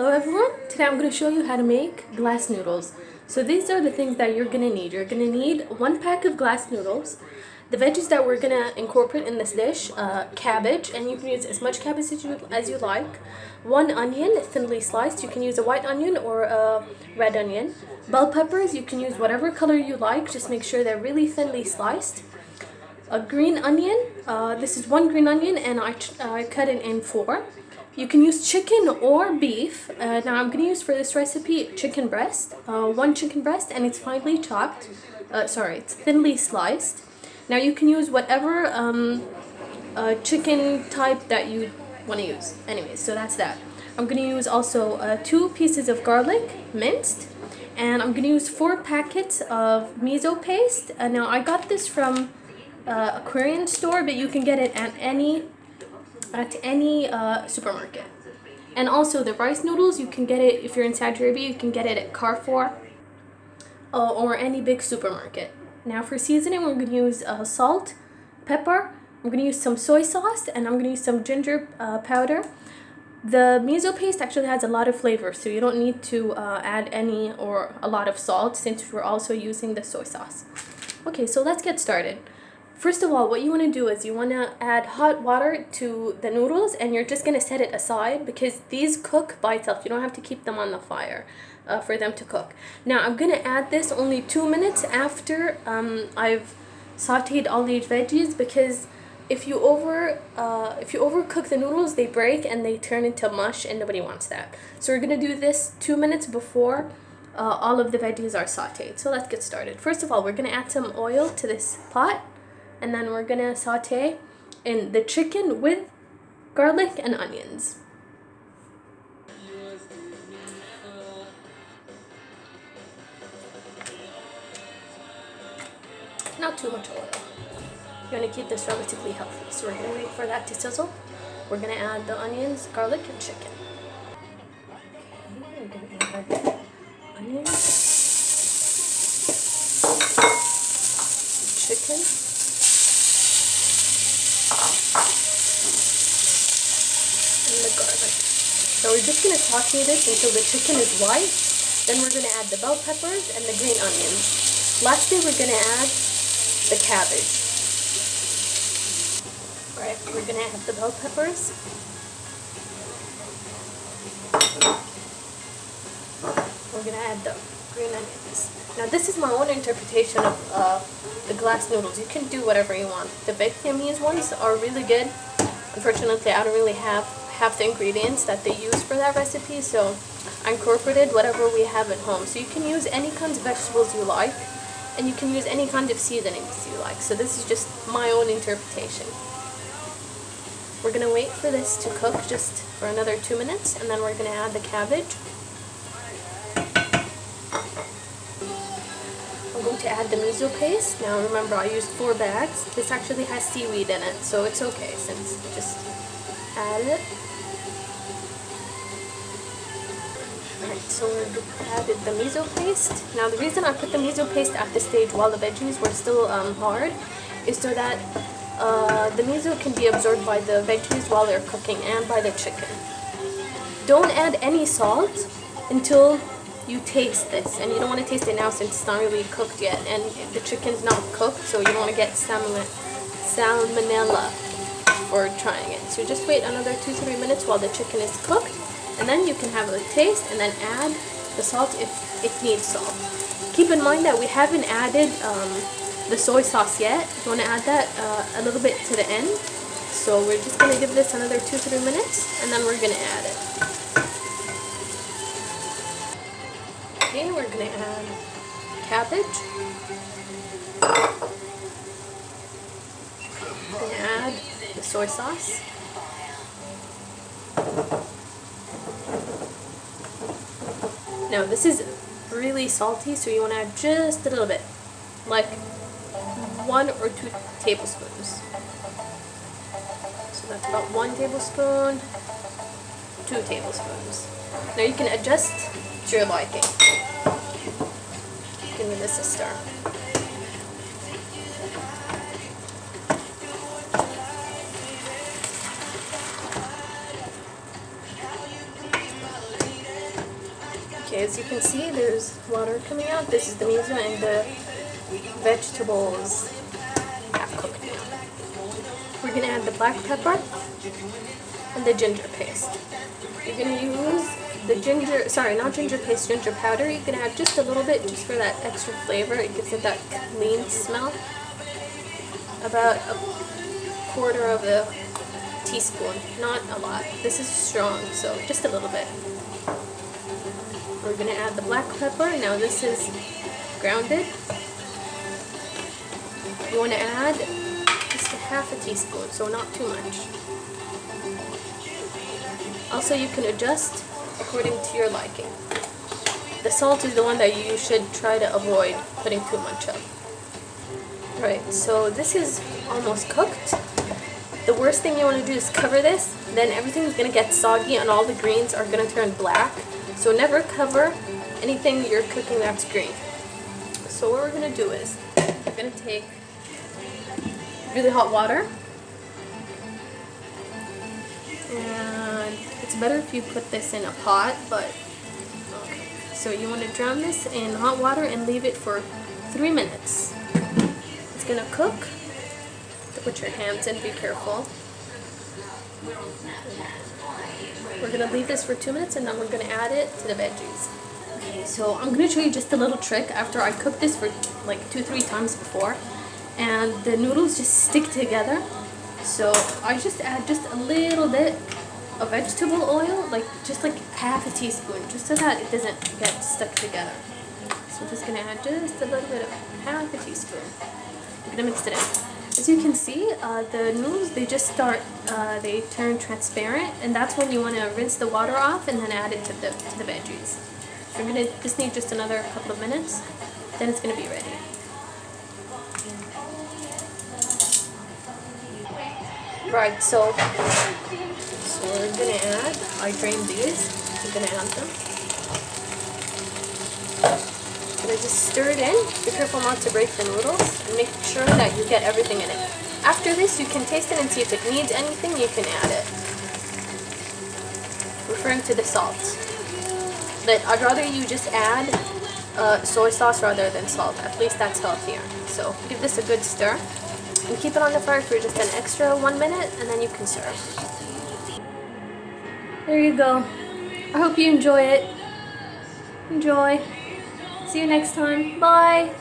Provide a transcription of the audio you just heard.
Hello everyone, today I'm going to show you how to make glass noodles. So these are the things that you're going to need. You're going to need 1 pack of glass noodles, the veggies that we're going to incorporate in this dish, cabbage, and you can use as much cabbage as you like, 1 onion thinly sliced, you can use a white onion or a red onion, bell peppers, you can use whatever color you like, just make sure they're really thinly sliced, a green onion, this is 1 green onion and I cut it in 4. You can use chicken or beef. Now I'm going to use for this recipe chicken breast, 1 chicken breast, and it's finely chopped. It's thinly sliced. Now you can use whatever chicken type that you want to use. Anyways, so that's that. I'm going to use also 2 pieces of garlic, minced, and I'm going to use 4 packets of miso paste. Now I got this from a Korean store, but you can get it at any supermarket. And also the rice noodles, you can get it if you're in Saudi Arabia, you can get it at Carrefour or any big supermarket. Now for seasoning, we're going to use salt, pepper, I'm going to use some soy sauce, and I'm going to use some ginger powder. The miso paste actually has a lot of flavor, so you don't need to add any or a lot of salt since we're also using the soy sauce. Okay, so let's get started. First of all, what you want to do is you want to add hot water to the noodles, and you're just going to set it aside because these cook by itself. You don't have to keep them on the fire for them to cook. Now I'm going to add this only 2 minutes after I've sauteed all these veggies, because if you overcook the noodles, they break and they turn into mush, and nobody wants that. So we're going to do this 2 minutes before all of the veggies are sauteed. So let's get started. First of all, we're going to add some oil to this pot. And then we're gonna saute in the chicken with garlic and onions. Not too much oil. You wanna keep this relatively healthy. So we're gonna wait for that to sizzle. We're gonna add the onions, garlic, and chicken. Okay, we're gonna add onions, chicken. And the garlic. So we're just going to saute this until the chicken is white. Then we're going to add the bell peppers and the green onions. Lastly, we're going to add the cabbage. Alright, we're going to add the bell peppers. We're going to add the green onions. Now this is my own interpretation of the glass noodles. You can do whatever you want. The Vietnamese ones are really good. Unfortunately, I don't really have half the ingredients that they use for that recipe, so I incorporated whatever we have at home. So you can use any kinds of vegetables you like, and you can use any kind of seasonings you like. So this is just my own interpretation. We're going to wait for this to cook just for another 2 minutes, and then we're going to add the cabbage. I'm going to add the miso paste. Now remember, I used 4 bags. This actually has seaweed in it, so it's okay since just add it. Alright, so we added the miso paste. Now the reason I put the miso paste at this stage while the veggies were still hard is so that the miso can be absorbed by the veggies while they're cooking and by the chicken. Don't add any salt until you taste this, and you don't want to taste it now since it's not really cooked yet and the chicken's not cooked, so you don't want to get salmonella for trying it. So just wait another 2-3 minutes while the chicken is cooked, and then you can have a taste and then add the salt if it needs salt. Keep in mind that we haven't added the soy sauce yet. You want to add that a little bit to the end. So we're just going to give this another 2-3 minutes, and then we're going to add it. Okay, we're going to add cabbage. We're going to add the soy sauce. Now this is really salty, so you want to add just a little bit, like 1 or 2 tablespoons. So that's about 1 tablespoon, 2 tablespoons. Now you can adjust to your liking. Give me this a stir. Okay, as you can see, there's water coming out. This is the miso and the vegetables half cooked now. We're gonna add the black pepper and the ginger paste. You're gonna use the ginger, sorry, not ginger paste, ginger powder. You can add just a little bit just for that extra flavor. It gives it that clean smell. About a quarter of a teaspoon, not a lot. This is strong, so just a little bit. We're gonna add the black pepper. Now this is grounded. You wanna add just a half a teaspoon, so not too much. Also, you can adjust according to your liking. The salt is the one that you should try to avoid putting too much of. Right, so this is almost cooked. The worst thing you want to do is cover this, then everything's going to get soggy and all the greens are going to turn black. So never cover anything you're cooking that's green. So what we're going to do is, we're going to take really hot water. And it's better if you put this in a pot, but okay. So you want to drown this in hot water and leave it for 3 minutes. It's gonna cook. Put your hands in, be careful. We're gonna leave this for 2 minutes and then we're gonna add it to the veggies. Okay, so I'm gonna show you just a little trick after I cooked this for like 2-3 times before, and the noodles just stick together. So I just add just a little bit of vegetable oil, like just like half a teaspoon, just so that it doesn't get stuck together. So I'm just gonna add just a little bit of half a teaspoon. I'm gonna mix it in. As you can see, the noodles, they just start, they turn transparent, and that's when you want to rinse the water off and then add it to the veggies. So we're gonna just need just another couple of minutes, then it's gonna be ready. Right, so we're gonna add, I drained these, I'm gonna add them. I'm gonna just stir it in, be careful not to break the noodles, and make sure that you get everything in it. After this, you can taste it and see if it needs anything, you can add it. Referring to the salt. But I'd rather you just add soy sauce rather than salt, at least that's healthier. So give this a good stir. And keep it on the fire for just an extra 1 minute, and then you can serve. There you go. I hope you enjoy it. Enjoy. See you next time. Bye.